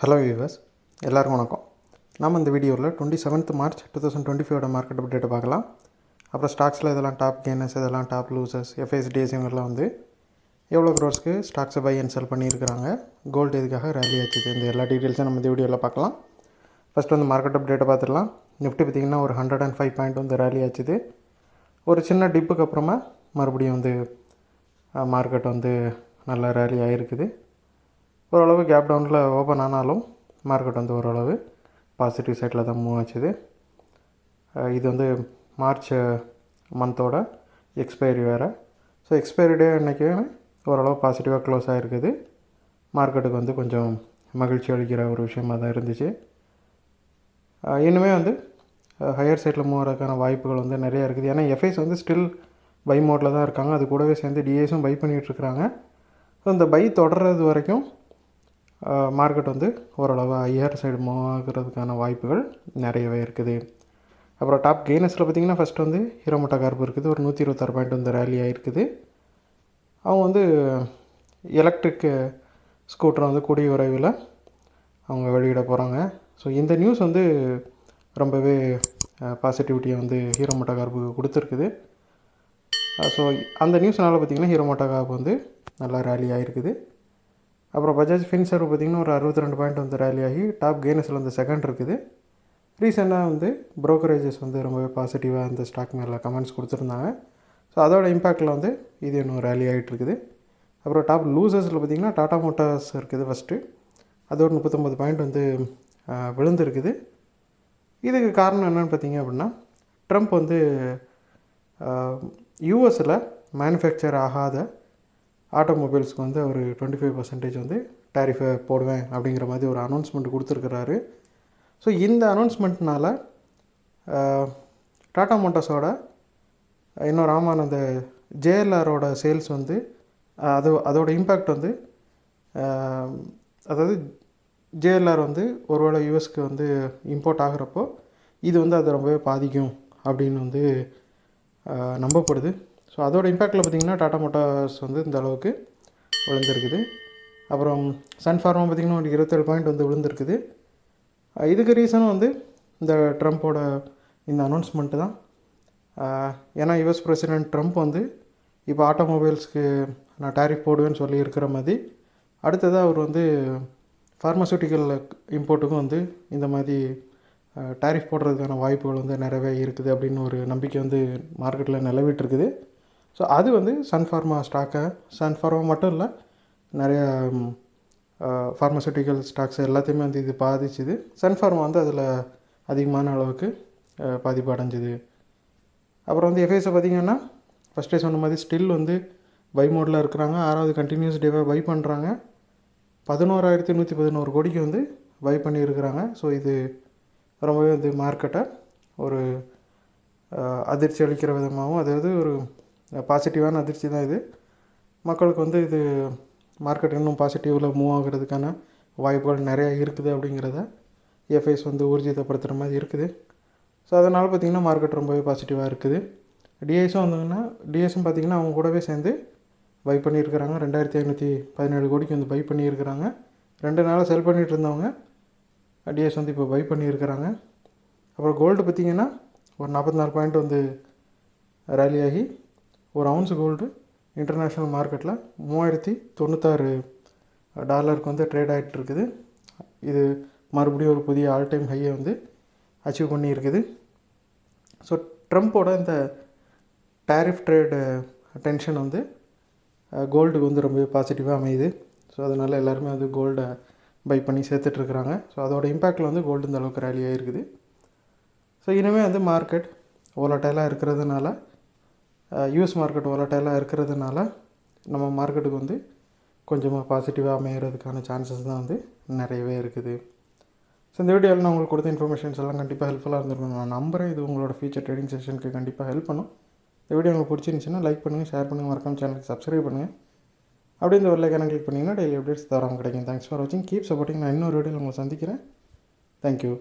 Hello viewers, எல்லாருக்கும் வணக்கம். நம்ம இந்த வீடியோவில் 27th மார்ச் 2025 மார்க்கெட் அப்டேட்டை பார்க்கலாம். அப்புறம் ஸ்டாக்ஸில் இதெல்லாம் டாப் கெய்னர்ஸ், இதெல்லாம் டாப் லூசர்ஸ், எஃப்ஐஎஸ்டிஎஸ் இவங்கெல்லாம் வந்து எவ்வளோ க்ரோர்ஸ்க்கு ஸ்டாக்ஸை பை அண்ட் செல் பண்ணியிருக்கிறாங்க, கோல்டு எதுக்காக ரேலி ஆச்சுது, இந்த எல்லா டீட்டெயில்ஸும் நம்ம இந்த வீடியோவில் பார்க்கலாம். ஃபஸ்ட்டு வந்து மார்க்கெட் அப்டேட்டை பார்த்துடலாம். நிஃப்டி பார்த்திங்கன்னா ஒரு 105 பாயிண்ட் வந்து ரேலி ஆச்சுது. ஒரு சின்ன டிப்புக்கு அப்புறமா மறுபடியும் வந்து மார்க்கெட் வந்து நல்லா ரேலி ஆகிருக்குது. ஓரளவு கேப் டவுனில் ஓப்பன் ஆனாலும் மார்க்கெட் வந்து ஓரளவு பாசிட்டிவ் சைடில் தான் மூவ் ஆச்சுது. இது வந்து மார்ச் மந்தோட எக்ஸ்பைரி வேறு. ஸோ எக்ஸ்பைரி டே அன்றைக்கி ஓரளவு பாசிட்டிவாக க்ளோஸ் ஆகிருக்குது. மார்க்கெட்டுக்கு வந்து கொஞ்சம் மகிழ்ச்சி அளிக்கிற ஒரு விஷயமாக தான் இருந்துச்சு. இன்னுமே வந்து ஹையர் சைடில் மூவ் ஆகிறதுக்கான வாய்ப்புகள் வந்து நிறையா இருக்குது. ஏன்னா எஃப்ஐஸ் வந்து ஸ்டில் பை மோடில் தான் இருக்காங்க. அது கூடவே சேர்ந்து டிஐஸும் பை பண்ணிகிட்ருக்குறாங்க. ஸோ இந்த பை தொடர்றது வரைக்கும் மார்க்கெட் வந்து ஓரளவு ஹையர் சைடு மூவ் ஆகிறதுக்கான வாய்ப்புகள் நிறையவே இருக்குது. அப்புறம் டாப் கெய்னர்ஸில் பார்த்திங்கன்னா ஃபஸ்ட்டு வந்து ஹீரோ மோட்டோகார்ப் இருக்குது. ஒரு 126 பாயிண்ட் வந்து ரேலி ஆகிருக்குது. அவங்க வந்து எலக்ட்ரிக் ஸ்கூட்டரை வந்து கூடிய விரைவில் அவங்க வெளியிட போகிறாங்க. ஸோ இந்த நியூஸ் வந்து ரொம்பவே பாசிட்டிவிட்டியை வந்து ஹீரோ மோட்டோகார்ப்புக்கு கொடுத்துருக்குது. ஸோ அந்த நியூஸ்னால் பார்த்திங்கன்னா ஹீரோ மோட்டோகார்ப் வந்து நல்லா ரேலி ஆகிருக்குது. அப்புறம் பஜாஜ் ஃபின்சர்வ் பார்த்திங்கன்னா ஒரு 62 பாயிண்ட் வந்து ரேலி ஆகி டாப் கெய்னர்ஸில் வந்து செகண்ட் இருக்குது. ரீசெண்டாக வந்து ப்ரோக்கரேஜஸ் வந்து ரொம்பவே பாசிட்டிவாக இந்த ஸ்டாக் மேலே கமெண்ட்ஸ் கொடுத்துருந்தாங்க. ஸோ அதோட இம்பேக்டில் வந்து இது இன்னும் ரேலி ஆகிட்டு இருக்குது. அப்புறம் டாப் லூசர்ஸில் பார்த்திங்கன்னா டாடா மோட்டார்ஸ் இருக்குது ஃபஸ்ட்டு. அது ஒரு 39 பாயிண்ட் வந்து விழுந்துருக்குது. இதுக்கு காரணம் என்னென்னு பார்த்திங்க அப்படின்னா, ட்ரம்ப் வந்து யூஎஸில் மேனுஃபேக்சர் ஆகாத ஆட்டோமொபைல்ஸ்க்கு வந்து அவர் 25% வந்து டேரிஃபை போடுவேன் அப்படிங்கிற மாதிரி ஒரு அனௌன்ஸ்மெண்ட் கொடுத்துருக்குறாரு. ஸோ இந்த அனௌன்ஸ்மெண்ட்னால் டாடா மோட்டார்ஸோட இன்னொரு அந்த ஜேஎல்ஆரோட சேல்ஸ் வந்து அதோட இம்பேக்ட் வந்து அதாவது ஜேஎல்ஆர் வந்து ஒருவேளை யூஎஸ்க்கு வந்து இம்போர்ட் ஆகிறப்போ இது வந்து அதை ரொம்பவே பாதிக்கும் அப்படின்னு வந்து நம்பப்படுது. ஸோ அதோட இம்பேக்டில் பார்த்திங்கன்னா டாடா மோட்டார்ஸ் வந்து இந்த அளவுக்கு விழுந்திருக்குது. அப்புறம் சன் ஃபார்மா பார்த்திங்கன்னா ஒரு 27 பாயிண்ட் வந்து விழுந்திருக்குது. இதுக்கு ரீசனும் வந்து இந்த ட்ரம்ப்போட இந்த அனௌன்ஸ்மெண்ட்டு தான். ஏன்னா யுஎஸ் பிரசிடெண்ட் ட்ரம்ப் வந்து இப்போ ஆட்டோமொபைல்ஸ்க்கு நான் டேரிஃப் போடுவேன்னு சொல்லி இருக்கிற மாதிரி அடுத்ததாக அவர் வந்து ஃபார்மசூட்டிக்கல் இம்போர்ட்டுக்கும் வந்து இந்த மாதிரி டேரிஃப் போடுறதுக்கான வாய்ப்புகள் வந்து நிறையவே இருக்குது அப்படின்னு ஒரு நம்பிக்கை வந்து மார்க்கெட்டில் நிலவிட்டுருக்குது. ஸோ அது வந்து சன்ஃபார்மா ஸ்டாக்கை, சன்ஃபார்மா மட்டும் இல்லை, நிறையா ஃபார்மசூட்டிக்கல் ஸ்டாக்ஸ் எல்லாத்தையுமே வந்து இது பாதிச்சுது. சன்ஃபார்மா வந்து அதில் அதிகமான அளவுக்கு பாதிப்பு அடைஞ்சிது. அப்புறம் வந்து எஃப்ஐஸை பார்த்திங்கன்னா ஃபஸ்ட்டே சொன்ன மாதிரி ஸ்டில் வந்து பை மோடில் இருக்கிறாங்க. 6வது கண்டினியூஸ் டேவாக பை பண்ணுறாங்க. 11,111 கோடிக்கு வந்து பை பண்ணியிருக்கிறாங்க. ஸோ இது ரொம்பவே வந்து மார்க்கெட்டை ஒரு அதிர்ச்சி அளிக்கிற விதமாகவும், அதாவது ஒரு பாசிட்டிவான அதிர்ச்சி தான் இது. மக்களுக்கு வந்து இது மார்க்கெட் இன்னும் பாசிட்டிவில் மூவ் ஆகிறதுக்கான வாய்ப்புகள் நிறையா இருக்குது அப்படிங்கிறத எஃப்ஐஸ் வந்து ஊர்ஜிதப்படுத்துகிற மாதிரி இருக்குது. ஸோ அதனால் பார்த்திங்கன்னா மார்க்கெட் ரொம்பவே பாசிட்டிவாக இருக்குது. டிஐஸும் வந்தாங்கன்னா டிஐஸும் பார்த்திங்கன்னா அவங்க கூடவே சேர்ந்து பை பண்ணியிருக்கிறாங்க. 2,517 கோடிக்கு வந்து பை பண்ணியிருக்கிறாங்க. 2 நாளாக செல் பண்ணிகிட்டு இருந்தவங்க டிஐஸ் வந்து இப்போ பை பண்ணியிருக்கிறாங்க. அப்புறம் கோல்டு பார்த்திங்கன்னா ஒரு 44 பாயிண்ட் வந்து ரேலி ஆகி ஒரு அவுன்ஸ் கோல்டு இன்டர்நேஷ்னல் மார்க்கெட்டில் $3,096 வந்து ட்ரேட் ஆகிட்டு இருக்குது. இது மறுபடியும் ஒரு புதிய ஆல் டைம் ஹையை வந்து அச்சீவ் பண்ணியிருக்குது. ஸோ ட்ரம்ப்போட இந்த டேரிஃப் ட்ரேடு டென்ஷன் வந்து கோல்டுக்கு வந்து ரொம்பவே பாசிட்டிவாக அமையுது. ஸோ அதனால் எல்லாருமே வந்து கோல்டை பை பண்ணி சேர்த்துட்ருக்குறாங்க. ஸோ அதோட இம்பேக்டில் வந்து கோல்டு இந்த அளவுக்கு ரேலி ஆகிருக்குது. ஸோ இனிமேல் வந்து மார்க்கெட் ஓலட்டைலாக இருக்கிறதுனால, யூஎஸ் மார்க்கெட் ஓலட்டைலாக இருக்கிறதுனால நம்ம மார்க்கெட்டுக்கு வந்து கொஞ்சமாக பாசிட்டிவாக அமைகிறதுக்கான சான்சஸ் தான் வந்து நிறையவே இருக்குது. ஸோ இந்த வீடியோவில் நான் உங்களுக்கு கொடுத்த இன்ஃபர்மேஷன்ஸ் எல்லாம் கண்டிப்பாக ஹெல்ப்ஃபுல்லாக இருந்திருக்கும் நான் நம்புகிறேன். இது உங்களோட ஃபியூச்சர் ட்ரேடிங் செஷனுக்கு கண்டிப்பாக ஹெல்ப் பண்ணும். இந்த வீடியோ உங்களுக்கு பிடிச்சிருந்துச்சுன்னா லைக் பண்ணுங்கள், ஷேர் பண்ணுங்கள், மறக்காம சேனலுக்கு சப்ஸ்கிரைப் பண்ணுங்கள். அப்படியே இந்த ஒரு லைக்கான கிளிக் பண்ணிங்கன்னா டெய்லி அப்டேட்ஸ் தராமல் கிடைக்கும். தேங்க்ஸ் ஃபார் வாட்சிங், கீப் சப்போர்ட்டிங். நான் இன்னொரு வீடியோவில் உங்களை சந்திக்கிறேன். தேங்க்யூ.